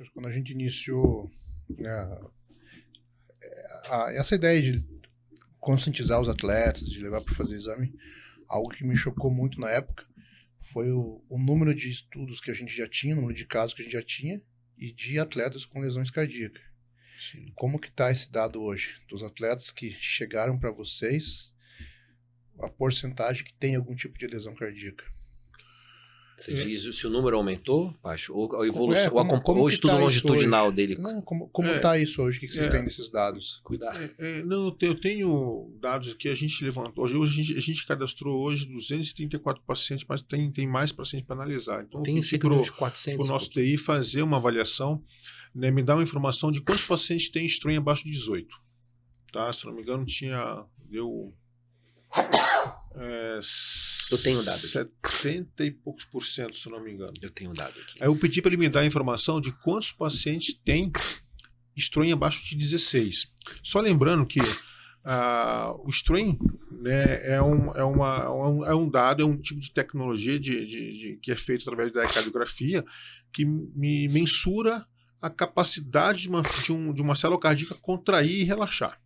quando a gente iniciou essa ideia de conscientizar os atletas, de levar para fazer exame, algo que me chocou muito na época foi o número de estudos que a gente já tinha, o número de casos que a gente já tinha e de atletas com lesões cardíacas. Sim. Como que está esse dado hoje? Dos atletas que chegaram para vocês, a porcentagem que tem algum tipo de lesão cardíaca? Você diz se o número aumentou, Pacho? Ou a evolução, ou o estudo tá longitudinal dele? Não, como está isso hoje? O que vocês têm desses dados? Cuidar. Não, eu tenho dados aqui, a gente levantou. Hoje a gente cadastrou hoje 234 pacientes, mas tem mais pacientes para analisar. Então, tem cerca de uns 400. Para o nosso TI fazer uma avaliação, né, me dá uma informação de quantos pacientes tem strain abaixo de 18. Tá? Se não me engano, eu tenho dado aqui. 70 e poucos por cento, se não me engano. Eu tenho dado aqui. Aí eu pedi para ele me dar a informação de quantos pacientes tem strain abaixo de 16. Só lembrando que o strain, né, é um dado, é um tipo de tecnologia que é feito através da ecocardiografia que me mensura a capacidade de uma célula cardíaca contrair e relaxar.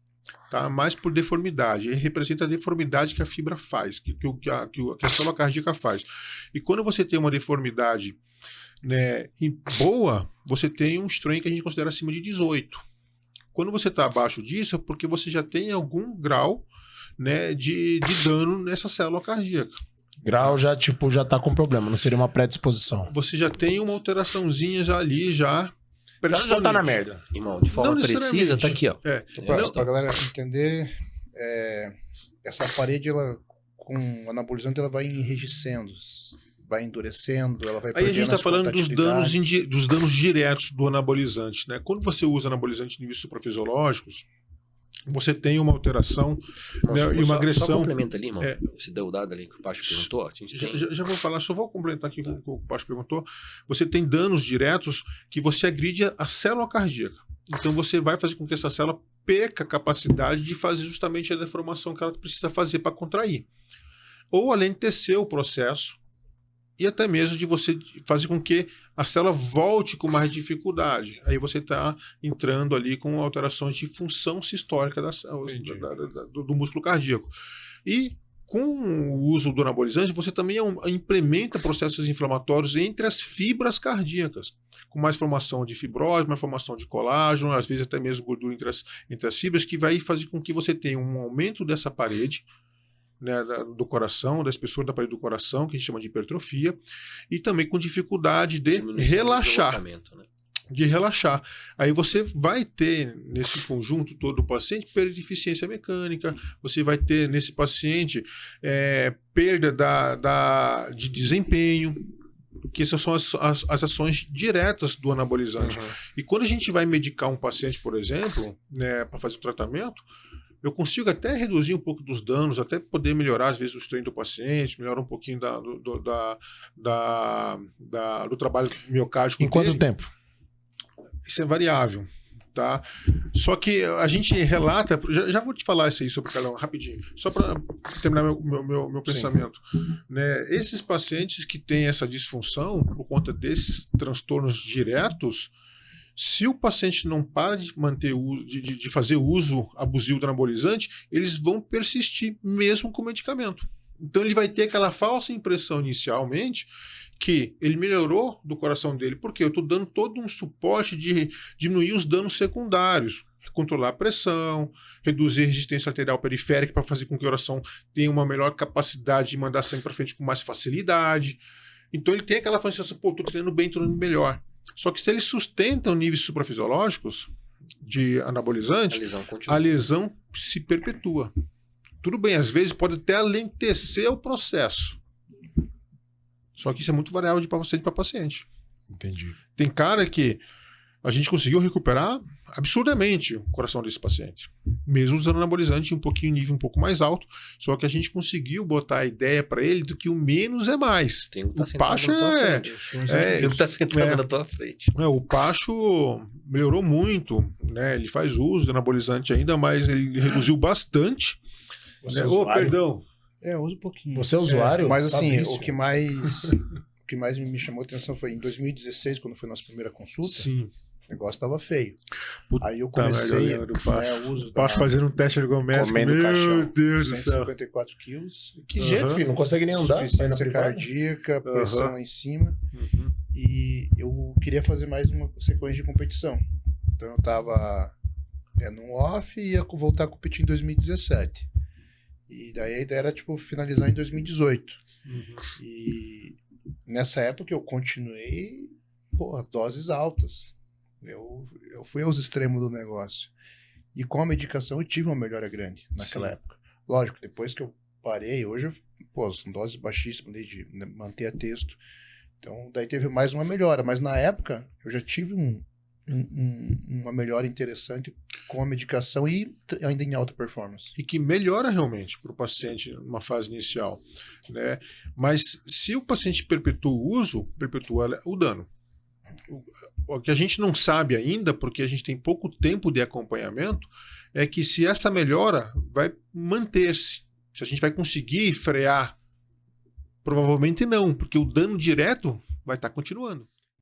Tá? Mais por deformidade. Ele representa a deformidade que a fibra faz, que a célula cardíaca faz. E quando você tem uma deformidade, né, boa, você tem um strain que a gente considera acima de 18. Quando você está abaixo disso, é porque você já tem algum grau, né, de dano nessa célula cardíaca. Grau já tá com problema, não seria uma predisposição. Você já tem uma alteraçãozinha já tá na merda. Irmão, de forma precisa, tá aqui, ó. Pra galera entender, essa parede, ela, com anabolizante, ela vai enrijecendo, vai endurecendo, ela vai perdendo. Aí a gente está falando dos danos diretos do anabolizante, né? Quando você usa anabolizante em níveis suprafisiológicos, você tem uma alteração, né, e uma agressão. Só complementa ali, irmão. Você deu o dado ali que o Pacho perguntou. Já vou falar, só vou complementar aqui com o que o Pacho perguntou. Você tem danos diretos que você agride a célula cardíaca. Então você vai fazer com que essa célula perca a capacidade de fazer justamente a deformação que ela precisa fazer para contrair. Ou alentecer o processo e até mesmo de você fazer com que a célula volte com mais dificuldade. Aí você está entrando ali com alterações de função sistólica do músculo cardíaco. E com o uso do anabolizante, você também implementa processos inflamatórios entre as fibras cardíacas, com mais formação de fibrose, mais formação de colágeno, às vezes até mesmo gordura entre as fibras, que vai fazer com que você tenha um aumento dessa parede, né, do coração, da espessura da parede do coração, que a gente chama de hipertrofia, e também com dificuldade de relaxar. Né? De relaxar. Aí você vai ter, nesse conjunto todo do paciente, perda de eficiência mecânica, você vai ter nesse paciente perda de desempenho, que essas são as ações diretas do anabolizante. Uhum. E quando a gente vai medicar um paciente, por exemplo, né, para fazer o tratamento, eu consigo até reduzir um pouco dos danos, até poder melhorar, às vezes, o strain do paciente, melhorar um pouquinho do trabalho miocárdico. Em quanto tempo? Isso é variável, tá? Só que a gente relata... Já vou te falar isso aí sobre cada um, rapidinho. Só para terminar meu pensamento. Né? Esses pacientes que têm essa disfunção, por conta desses transtornos diretos, se o paciente não para de manter de fazer uso abusivo do anabolizante, eles vão persistir mesmo com o medicamento. Então ele vai ter aquela falsa impressão inicialmente que ele melhorou do coração dele, porque eu estou dando todo um suporte de diminuir os danos secundários, controlar a pressão, reduzir a resistência arterial periférica para fazer com que o coração tenha uma melhor capacidade de mandar sangue para frente com mais facilidade. Então ele tem aquela sensação, pô, estou treinando bem, estou treinando melhor. Só que se eles sustentam níveis suprafisiológicos de anabolizante, a lesão se perpetua. Tudo bem, às vezes pode até alentecer o processo. Só que isso é muito variável de paciente para paciente. Entendi. Tem cara que a gente conseguiu recuperar absurdamente o coração desse paciente. Mesmo usando anabolizante nível um pouco mais alto, só que a gente conseguiu botar a ideia para ele do que o menos é mais. Tem um que tá sentado na tua frente. Tem um que tá sentado na tua frente. O Pacho melhorou muito, né? Ele faz uso de anabolizante ainda, mas ele reduziu bastante. Você né? Perdão. Eu uso um pouquinho. Você é usuário? Mas assim, o que mais me chamou a atenção foi em 2016, quando foi a nossa primeira consulta. Sim. negócio tava feio. Puta Aí eu merda, comecei eu lembro do Pacho. o uso O Pacho fazendo um teste ergométrico. Comendo Meu caixão. Deus do céu. 154 quilos, Que jeito, filho? Não consegue nem andar? Vai na insuficiência privada? cardíaca, pressão lá em cima. Uhum. E eu queria fazer mais uma sequência de competição. Então eu tava num off e ia voltar a competir em 2017. E daí a ideia era, tipo, finalizar em 2018. Uhum. E nessa época eu continuei, doses altas. Eu fui aos extremos do negócio. E com a medicação eu tive uma melhora grande naquela Sim. época. Lógico, depois que eu parei, hoje, são doses baixíssimas de manter a texto. Então, daí teve mais uma melhora. Mas na época, eu já tive uma melhora interessante com a medicação e ainda em alta performance. E que melhora realmente para o paciente numa fase inicial, né? Mas se o paciente perpetua o uso, perpetua o dano. O que a gente não sabe ainda, porque a gente tem pouco tempo de acompanhamento, é que se essa melhora vai manter-se. Se a gente vai conseguir frear, provavelmente não, porque o dano direto vai estar continuando.